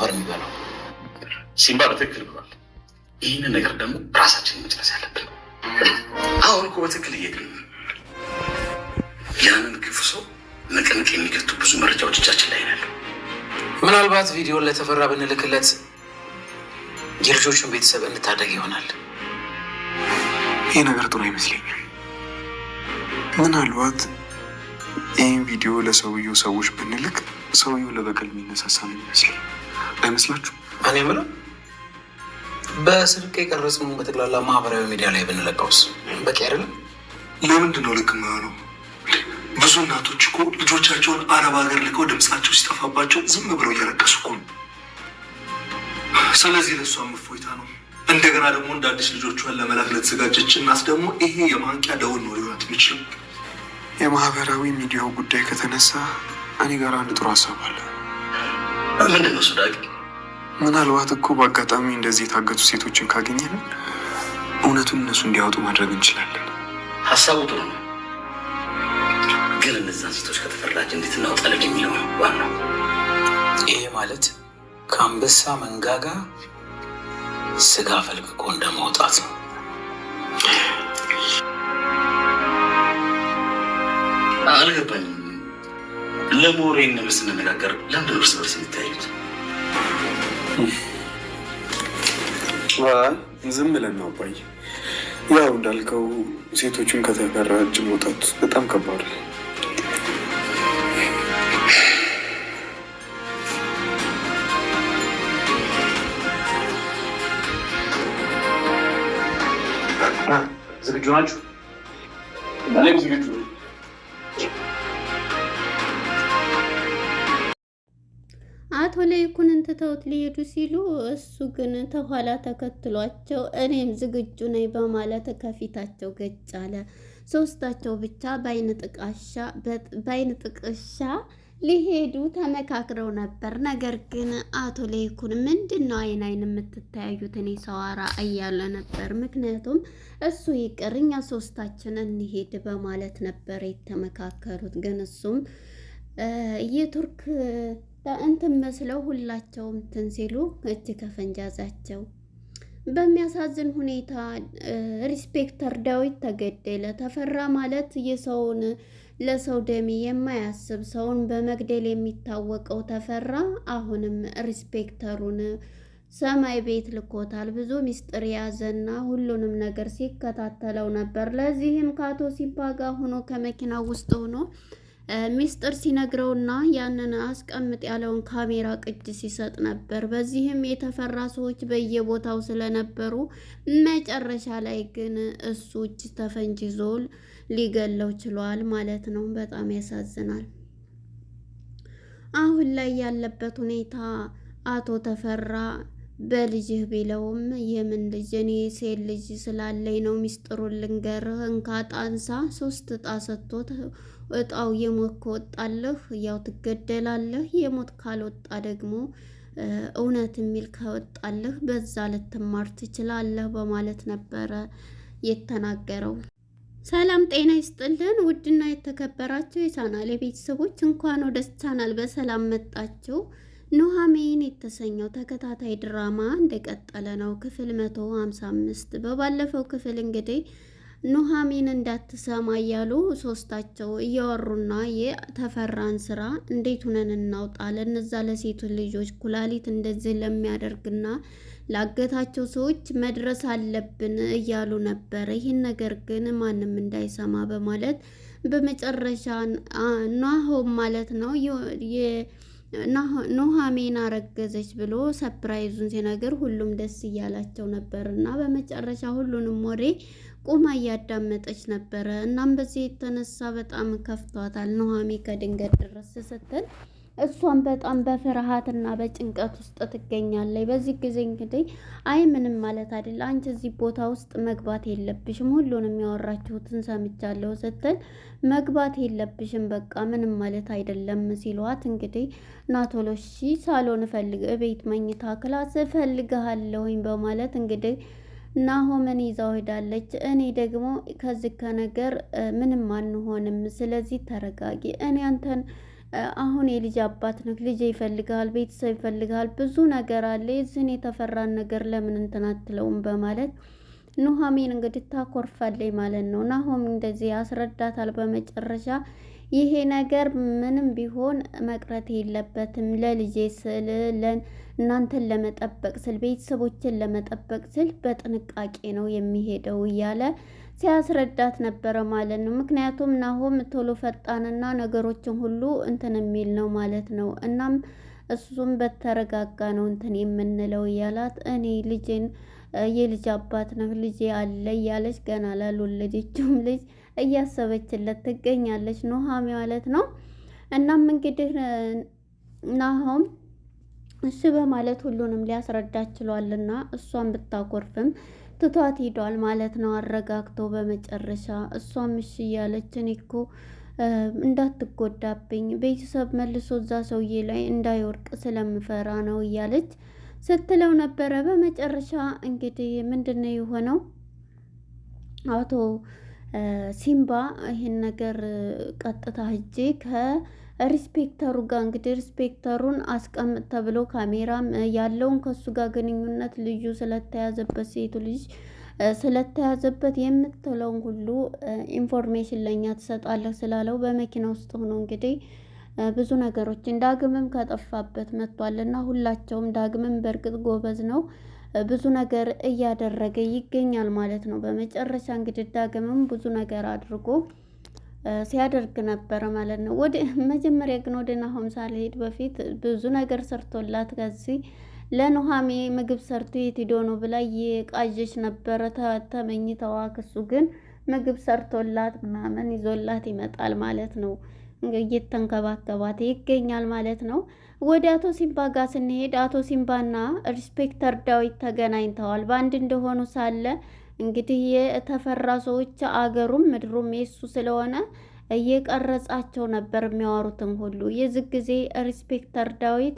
አፈር የሚበላው። ሲምባ በትክክል ብሏል። ይህንን ነገር ደግሞ ራሳችንን መጨረስ ያለብን። አሁን እኮ በትክክል እየሄድን ነው። ያንን ክፉ ሰው ንቅንቅ የሚከቱ ብዙ መረጃዎች እጃችን ላይ ያሉ። ምናልባት ቪዲዮን ለተፈራ ብንልክለት የልጆቹን ቤተሰብ እንታደግ ይሆናል። ይህ ነገር ጥሩ አይመስለኝም። ምናልባት ይህን ቪዲዮ ለሰውየው ሰዎች ብንልክ ሰውየው ለበቀል የሚነሳሳ ነው ይመስለኝ አይመስላችሁ? እኔ የምለው በስልክ የቀረጽነው በጠቅላላ ማህበራዊ ሚዲያ ላይ ብንለቀውስ በቂ አይደለም? ለምንድን ነው ልክ የማይሆነው? ብዙ እናቶች እኮ ልጆቻቸውን አረብ ሀገር ልከው ድምፃቸው ሲጠፋባቸው ዝም ብለው እያለቀሱ እኮ ነው። ስለዚህ ለእሷም እፎይታ ነው። እንደገና ደግሞ እንደ አዲስ ልጆቿን ለመላክ ለተዘጋጀች እናት ደግሞ ይሄ የማንቂያ ደወል ነው ሊሆናት የሚችል። የማህበራዊ ሚዲያው ጉዳይ ከተነሳ እኔ ጋር አንድ ጥሩ ሀሳብ አለ። ምንድን ነው ሱዳቂ? ምናልባት እኮ በአጋጣሚ እንደዚህ የታገቱ ሴቶችን ካገኘን እውነቱን እነሱ እንዲያወጡ ማድረግ እንችላለን። ሀሳቡ ጥሩ ነው፣ ግን እነዛን ሴቶች ከተፈራጅ እንዴት እናወጣለን የሚለው ነው ዋናው። ይሄ ማለት ከአንበሳ መንጋጋ ስጋ ፈልቅቆ እንደማውጣት ነው። አልገባኝም። ለሞሬ እንምስ ስንነጋገር ለምንድን ነው እርስ በርስ የሚታዩት? ዝም ብለን ነው አባዬ። ያው እንዳልከው ሴቶቹን ከተፈራ እጅ መውጣት በጣም ከባድ ነው። ዝግጁ ናችሁ? እኔም ዝግጁ ነኝ። አቶ ለይኩንን ትተውት ሊሄዱ ሲሉ እሱ ግን ተኋላ ተከትሏቸው እኔም ዝግጁ ነኝ በማለት ከፊታቸው ገጭ አለ። ሶስታቸው ብቻ በአይን ጥቅሻ ሊሄዱ ተመካክረው ነበር። ነገር ግን አቶ ለይኩን ምንድን ነው አይን የምትተያዩት እኔ ሰዋራ እያለ ነበር። ምክንያቱም እሱ ይቅር እኛ ሶስታችን እንሄድ በማለት ነበር የተመካከሩት። ግን እሱም የቱርክ እንትን መስለው ሁላቸውም እንትን ሲሉ እጅ ከፈንጅ ያዛቸው። በሚያሳዝን ሁኔታ ሪስፔክተር ዳዊት ተገደለ። ተፈራ ማለት የሰውን ለሰው ደም የማያስብ ሰውን በመግደል የሚታወቀው ተፈራ አሁንም ሪስፔክተሩን ሰማይ ቤት ልኮታል። ብዙ ሚስጥር የያዘና ሁሉንም ነገር ሲከታተለው ነበር። ለዚህም ከአቶ ሲባ ጋር ሆኖ ከመኪናው ውስጥ ሆኖ ሚስጥር ሲነግረውና ያንን አስቀምጥ ያለውን ካሜራ ቅጅ ሲሰጥ ነበር። በዚህም የተፈራ ሰዎች በየቦታው ስለነበሩ መጨረሻ ላይ ግን እሱ እጅ ተፈንጅ ይዞል ሊገለው ችሏል ማለት ነው። በጣም ያሳዝናል። አሁን ላይ ያለበት ሁኔታ አቶ ተፈራ በልጅህ ቢለውም የምን ልጅ እኔ ሴት ልጅ ስላለኝ ነው ሚስጥሩን ልንገርህ እንካ ጣንሳ 3 እጣ ሰጥቶት እጣው የሞት ከወጣለህ ያው ትገደላለህ፣ የሞት ካልወጣ ደግሞ እውነት የሚል ከወጣለህ በዛ ልትማር ትችላለህ በማለት ነበረ የተናገረው። ሰላም ጤና ይስጥልን ውድና የተከበራችሁ የቻናል የቤተሰቦች እንኳን ወደ ቻናል በሰላም መጣችሁ። ኑሃሚን የተሰኘው ተከታታይ ድራማ እንደቀጠለ ነው። ክፍል 155 በባለፈው ክፍል እንግዲህ ኑሃሚን እንዳትሰማ እያሉ ሶስታቸው እያወሩና የተፈራን ስራ እንዴት ሆነን እናውጣለን እነዛ ለሴቱ ልጆች ኩላሊት እንደዚህ ለሚያደርግና ላገታቸው ሰዎች መድረስ አለብን እያሉ ነበር። ይህን ነገር ግን ማንም እንዳይሰማ በማለት በመጨረሻ ናሆም ማለት ነው ኑሃሚን አረገዘች ብሎ ሰፕራይዙን ሲነገር ሁሉም ደስ እያላቸው ነበር እና በመጨረሻ ሁሉንም ወሬ ቁማ እያዳመጠች ነበረ። እናም በዚህ የተነሳ በጣም ከፍቷታል። ኑሃሚን ከድንገት ድረስ ስትል እሷም በጣም በፍርሃትና በጭንቀት ውስጥ ትገኛለች። በዚህ ጊዜ እንግዲህ አይ ምንም ማለት አይደል አንቺ እዚህ ቦታ ውስጥ መግባት የለብሽም ሁሉንም ያወራችሁትን ሰምቻለሁ ስትል መግባት የለብሽም በቃ ምንም ማለት አይደለም ሲሏት እንግዲህ ናቶሎሺ ሳሎን ቤት መኝታ ክላስ እፈልግሃለሁኝ በማለት እንግዲህ ናሆምን ይዛው ሄዳለች። እኔ ደግሞ ከዚህ ከነገር ምንም አንሆንም፣ ስለዚህ ተረጋጊ፣ እኔ አንተን አሁን የልጅ አባት ነህ፣ ልጅ ይፈልጋል፣ ቤተሰብ ይፈልጋል፣ ብዙ ነገር አለ። የዚህን የተፈራን ነገር ለምን እንትን አትለውም በማለት ኑሐሚን እንግዲህ ታኮርፋለች ማለት ነው። ናሆም እንደዚህ ያስረዳታል። በመጨረሻ ይሄ ነገር ምንም ቢሆን መቅረት የለበትም፣ ለልጄ ስል እናንተን ለመጠበቅ ስል ቤተሰቦችን ለመጠበቅ ስል በጥንቃቄ ነው የሚሄደው እያለ ሲያስረዳት ነበረ ማለት ነው። ምክንያቱም ናሆም ቶሎ ፈጣንና ነገሮችን ሁሉ እንትን የሚል ነው ማለት ነው። እናም እሱም በተረጋጋ ነው እንትን የምንለው እያላት እኔ ልጄን የልጅ አባት ነው ልጄ አለ እያለች ገና ላልወለደችውም ልጅ እያሰበችለት ትገኛለች ኑሃሚ ማለት ነው። እናም እንግዲህ ናሆም እሺ በማለት ሁሉንም ሊያስረዳ ችሏልና እሷን ብታኮርፍም ትቷት ሂዷል ማለት ነው አረጋግቶ። በመጨረሻ እሷም እሺ እያለች እኔ እኮ እንዳትጎዳብኝ ቤተሰብ መልሶ እዛ ሰውዬ ላይ እንዳይወርቅ ስለምፈራ ነው እያለች ስትለው ነበረ። በመጨረሻ እንግዲህ ምንድነው የሆነው? አቶ ሲምባ ይህን ነገር ቀጥታ ሂጄ ከሪስፔክተሩ ጋር እንግዲህ ሪስፔክተሩን አስቀምጥ ተብሎ ካሜራም ያለውን ከሱ ጋር ግንኙነት ልዩ ስለተያዘበት ሴቱ ልጅ ስለተያዘበት የምትለውን ሁሉ ኢንፎርሜሽን ለኛ ትሰጣለህ ስላለው በመኪና ውስጥ ሆኖ እንግዲህ ብዙ ነገሮችን ዳግምም ከጠፋበት መጥቷልና ሁላቸውም ዳግምም በእርግጥ ጎበዝ ነው ብዙ ነገር እያደረገ ይገኛል ማለት ነው። በመጨረሻ እንግዲህ ዳግምም ብዙ ነገር አድርጎ ሲያደርግ ነበረ ማለት ነው። ወደ መጀመሪያ ግን ወደ ናሆም ሳልሄድ በፊት ብዙ ነገር ሰርቶላት ከዚህ ለኑሃሜ ምግብ ሰርቶ የት ሄዶ ነው ብላ የቃዠች ነበረ ተመኝተዋ። ክሱ ግን ምግብ ሰርቶላት ምናምን ይዞላት ይመጣል ማለት ነው። እየተንከባከባት ይገኛል ማለት ነው። ወደ አቶ ሲምባ ጋር ስንሄድ አቶ ሲምባና ሪስፔክተር ዳዊት ተገናኝተዋል። በአንድ እንደሆኑ ሳለ እንግዲህ የተፈራ ሰዎች አገሩም ምድሩም የሱ ስለሆነ እየቀረጻቸው ነበር የሚያወሩትን ሁሉ። የዚህ ጊዜ ሪስፔክተር ዳዊት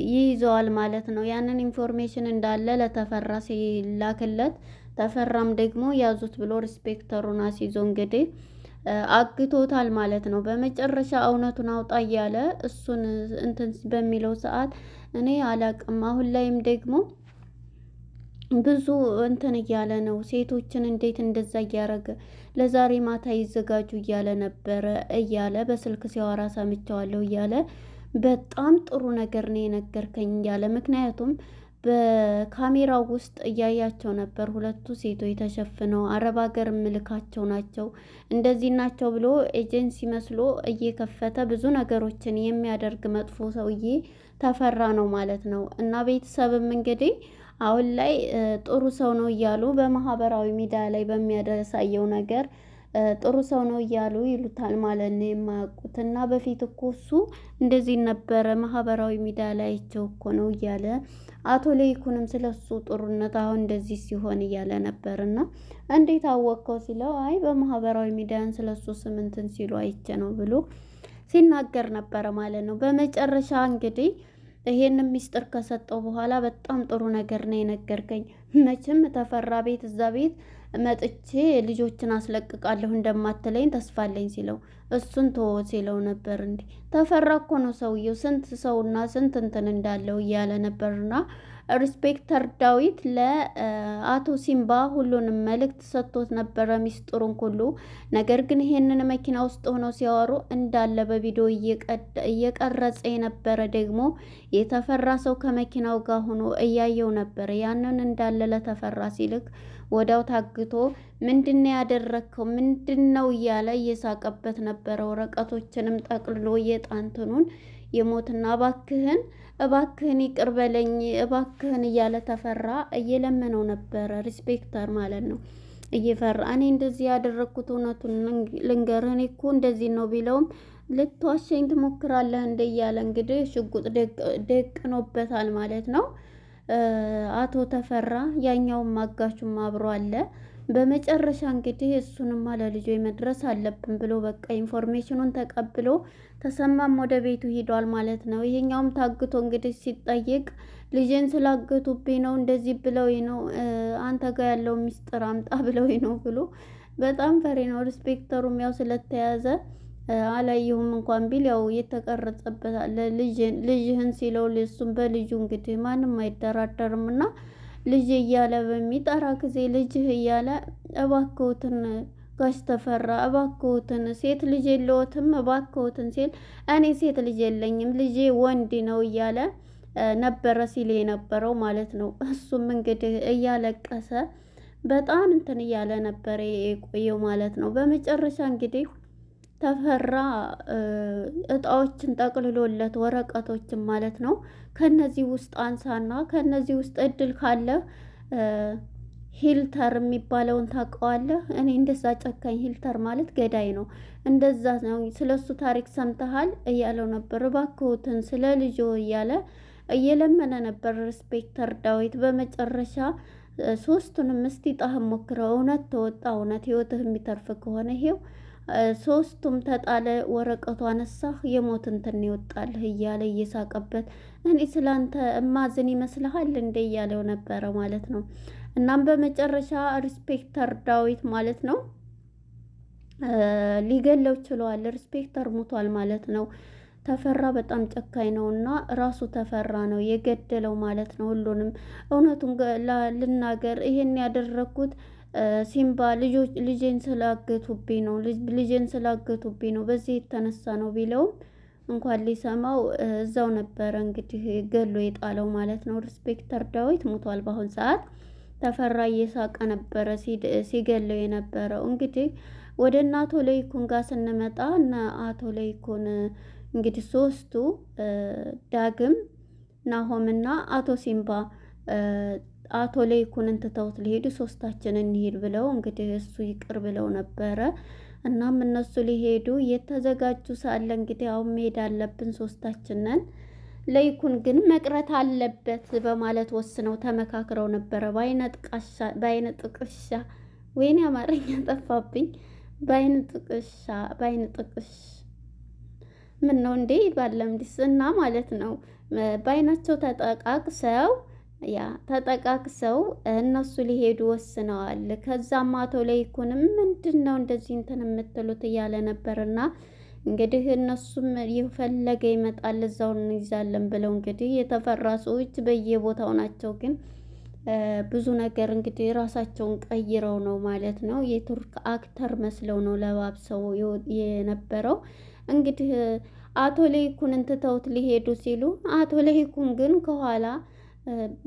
ይይዘዋል ማለት ነው። ያንን ኢንፎርሜሽን እንዳለ ለተፈራ ሲላክለት ተፈራም ደግሞ ያዙት ብሎ ሪስፔክተሩን አስይዞ እንግዲህ አግቶታል ማለት ነው። በመጨረሻ እውነቱን አውጣ እያለ እሱን እንትን በሚለው ሰዓት እኔ አላቅም። አሁን ላይም ደግሞ ብዙ እንትን እያለ ነው። ሴቶችን እንዴት እንደዛ እያረገ ለዛሬ ማታ ይዘጋጁ እያለ ነበረ እያለ በስልክ ሲያወራ ሰምቸዋለሁ እያለ በጣም ጥሩ ነገር ነው የነገርከኝ እያለ ምክንያቱም በካሜራው ውስጥ እያያቸው ነበር። ሁለቱ ሴቶች ተሸፍነው አረብ ሀገር ምልካቸው ናቸው እንደዚህ ናቸው ብሎ ኤጀንሲ መስሎ እየከፈተ ብዙ ነገሮችን የሚያደርግ መጥፎ ሰውዬ ተፈራ ነው ማለት ነው። እና ቤተሰብም እንግዲህ አሁን ላይ ጥሩ ሰው ነው እያሉ በማህበራዊ ሚዲያ ላይ በሚያሳየው ነገር ጥሩ ሰው ነው እያሉ ይሉታል ማለት ነው የማያውቁት። እና በፊት እኮ እሱ እንደዚህ ነበረ ማህበራዊ ሚዲያ ላይ አይቼው እኮ ነው እያለ አቶ ለይኩንም ስለሱ ጥሩነት አሁን እንደዚህ ሲሆን እያለ ነበርና እንዴት አወቅከው ሲለው አይ በማህበራዊ ሚዲያን ስለሱ ስም እንትን ሲሉ አይቼ ነው ብሎ ሲናገር ነበረ ማለት ነው። በመጨረሻ እንግዲህ ይሄንን ሚስጥር ከሰጠው በኋላ በጣም ጥሩ ነገር ነው የነገርከኝ። መቼም ተፈራ ቤት እዛ ቤት መጥቼ ልጆችን አስለቅቃለሁ እንደማትለኝ ተስፋለኝ ሲለው እሱን ተወ ሲለው ነበር። እንዴ ተፈራ እኮ ነው ሰውየው ስንት ሰውና ስንት እንትን እንዳለው እያለ ነበርና ሪስፔክተር ዳዊት ለአቶ ሲምባ ሁሉንም መልእክት ሰጥቶት ነበረ ሚስጥሩን ሁሉ። ነገር ግን ይሄንን መኪና ውስጥ ሆነው ሲያወሩ እንዳለ በቪዲዮ እየቀረጸ የነበረ ደግሞ የተፈራ ሰው ከመኪናው ጋር ሆኖ እያየው ነበረ። ያንን እንዳለ ለተፈራ ሲልክ ወዲያው ታግቶ ምንድነው ያደረከው ምንድነው እያለ እየሳቀበት ነበረ። ወረቀቶችንም ጠቅልሎ የጣንትኑን የሞትና እባክህን ይቅር በለኝ እባክህን እያለ ተፈራ እየለመነው ነበረ። ሪስፔክተር ማለት ነው እየፈራ እኔ እንደዚህ ያደረግኩት እውነቱን ልንገርህ እኔ እኮ እንደዚህ ነው ቢለውም ልትዋሸኝ ትሞክራለህ እንደ እያለ እንግዲህ ሽጉጥ ደቅኖበታል ማለት ነው አቶ ተፈራ። ያኛውም አጋቹም አብሮ አለ። በመጨረሻ እንግዲህ እሱንማ ለልጆ መድረስ አለብን ብሎ በቃ ኢንፎርሜሽኑን ተቀብሎ ተሰማም ወደ ቤቱ ሂዷል ማለት ነው። ይሄኛውም ታግቶ እንግዲህ ሲጠየቅ ልጄን ስላገቱብኝ ነው እንደዚህ ብለውኝ ነው አንተ ጋር ያለው ሚስጥር አምጣ ብለውኝ ነው ብሎ በጣም ፈሪ ነው። ሪስፔክተሩም ያው ስለተያዘ አላየሁም እንኳን ቢል ያው የተቀረጸበት አለ። ልጅህን ሲለው እሱም በልጁ እንግዲህ ማንም አይደራደርም እና ልጅ እያለ በሚጠራ ጊዜ ልጅህ እያለ እባክዎትን ጋሽ ተፈራ እባክዎትን ሴት ልጅ የለዎትም እባክዎትን ሲል እኔ ሴት ልጅ የለኝም ልጄ ወንድ ነው እያለ ነበረ ሲል የነበረው ማለት ነው። እሱም እንግዲህ እያለቀሰ በጣም እንትን እያለ ነበረ የቆየው ማለት ነው። በመጨረሻ እንግዲህ ተፈራ እጣዎችን ጠቅልሎለት ወረቀቶችን ማለት ነው ከነዚህ ውስጥ አንሳና ከነዚህ ውስጥ እድል ካለ ሂልተር የሚባለውን ታውቀዋለህ? እኔ እንደዛ ጨካኝ ሂልተር ማለት ገዳይ ነው እንደዛ ነው ስለሱ ታሪክ ሰምተሃል እያለው ነበር። እባክዎትን ስለ ልጆ እያለ እየለመነ ነበር ኢንስፔክተር ዳዊት። በመጨረሻ ሶስቱንም እስቲ ጣህም ሞክረው እውነት ተወጣ እውነት ህይወትህ የሚተርፍ ከሆነ ይሄው ሶስቱም ተጣለ። ወረቀቱ አነሳህ የሞት እንትን ይወጣልህ እያለ እየሳቀበት እኔ ስላንተ እማዝን ይመስልሃል እንደ እያለው ነበረ ማለት ነው። እናም በመጨረሻ ኢንስፔክተር ዳዊት ማለት ነው ሊገለው ችሏል። ኢንስፔክተር ሙቷል ማለት ነው። ተፈራ በጣም ጨካኝ ነው እና ራሱ ተፈራ ነው የገደለው ማለት ነው። ሁሉንም እውነቱን ልናገር ይሄን ያደረኩት ሲምባ ልጄን ስላገቱብኝ ነው በዚህ የተነሳ ነው ቢለውም እንኳን ሊሰማው እዛው ነበረ እንግዲህ ገሎ የጣለው ማለት ነው። ኢንስፔክተር ዳዊት ሙቷል በአሁን ሰዓት። ተፈራ እየሳቀ ነበረ ሲገለው የነበረው። እንግዲህ ወደ አቶ ለይኩን ጋር ስንመጣ እና አቶ ለይኩን እንግዲህ ሶስቱ ዳግም ናሆምና አቶ ሲምባ አቶ ለይኩንን ትተውት ሊሄዱ ሶስታችን እንሂድ ብለው እንግዲህ እሱ ይቅር ብለው ነበረ። እናም እነሱ ሊሄዱ የተዘጋጁ ሳለ እንግዲህ አሁን መሄድ አለብን ሶስታችንን ለይኩን ግን መቅረት አለበት በማለት ወስነው ተመካክረው ነበረ። በአይነ ጥቅሻ ወይኔ አማርኛ ጠፋብኝ። በአይነ ጥቅሽ ምን ነው እንዴ ባለምዲስ እና ማለት ነው። በአይናቸው ተጠቃቅሰው እነሱ ሊሄዱ ወስነዋል። ከዛም አቶ ለይኩንም ምንድነው እንደዚህ እንትን የምትሉት እያለ ነበርና እንግዲህ እነሱም የፈለገ ይመጣል እዛው እንይዛለን ብለው እንግዲህ የተፈራ ሰዎች በየቦታው ናቸው። ግን ብዙ ነገር እንግዲህ ራሳቸውን ቀይረው ነው ማለት ነው። የቱርክ አክተር መስለው ነው ለባብሰው የነበረው። እንግዲህ አቶ ለይኩንን ትተውት ሊሄዱ ሲሉ አቶ ለይኩን ግን ከኋላ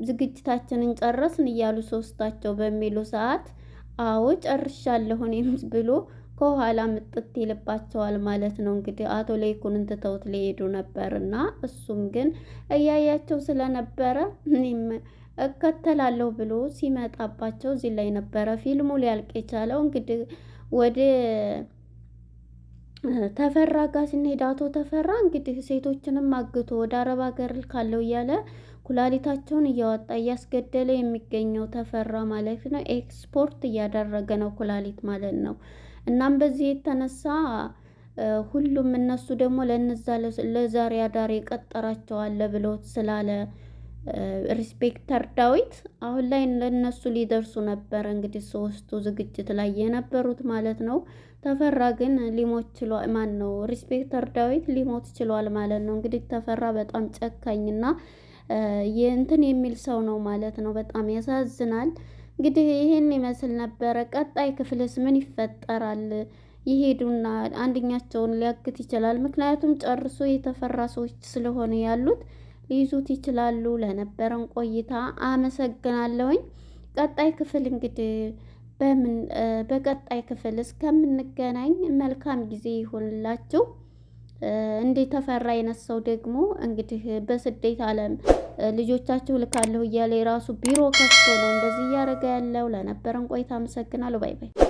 ዝግጅታችንን ጨረስን እያሉ ሶስታቸው በሚሉ ሰዓት አዎ ጨርሻለሁ እኔም ብሎ ከኋላ ምጥት ይልባቸዋል ማለት ነው። እንግዲህ አቶ ለይኩንን ትተውት ሊሄዱ ነበርና እሱም ግን እያያቸው ስለነበረ እኔም እከተላለሁ ብሎ ሲመጣባቸው እዚህ ላይ ነበረ ፊልሙ ሊያልቅ የቻለው። እንግዲህ ወደ ተፈራ ጋር ስንሄድ አቶ ተፈራ እንግዲህ ሴቶችንም አግቶ ወደ አረብ ሀገር ካለው እያለ ኩላሊታቸውን እያወጣ እያስገደለ የሚገኘው ተፈራ ማለት ነው። ኤክስፖርት እያደረገ ነው ኩላሊት ማለት ነው። እናም በዚህ የተነሳ ሁሉም እነሱ ደግሞ ለነዛ ለዛሬ አዳር የቀጠራቸዋለ ብሎት ስላለ ኢንስፔክተር ዳዊት አሁን ላይ ለነሱ ሊደርሱ ነበር እንግዲህ ሶስቱ ዝግጅት ላይ የነበሩት ማለት ነው። ተፈራ ግን ሊሞት ችሏል። ማን ነው ኢንስፔክተር ዳዊት ሊሞት ችሏል ማለት ነው። እንግዲህ ተፈራ በጣም ጨካኝና የእንትን የሚል ሰው ነው ማለት ነው። በጣም ያሳዝናል። እንግዲህ ይሄን ይመስል ነበረ። ቀጣይ ክፍልስ ምን ይፈጠራል? ይሄዱና አንደኛቸውን ሊያግት ይችላል። ምክንያቱም ጨርሶ የተፈራ ሰዎች ስለሆነ ያሉት ሊይዙት ይችላሉ። ለነበረን ቆይታ አመሰግናለሁኝ። ቀጣይ ክፍል እንግዲህ በቀጣይ ክፍል እስከምንገናኝ መልካም ጊዜ ይሁንላችሁ። እንደ ተፈራ አይነት ሰው ደግሞ እንግዲህ በስደት ዓለም ልጆቻቸው ልካለሁ እያለ የራሱ ቢሮ ከፍቶ ነው እንደዚህ እያደረገ ያለው። ለነበረን ቆይታ አመሰግናለሁ። ባይ ባይ።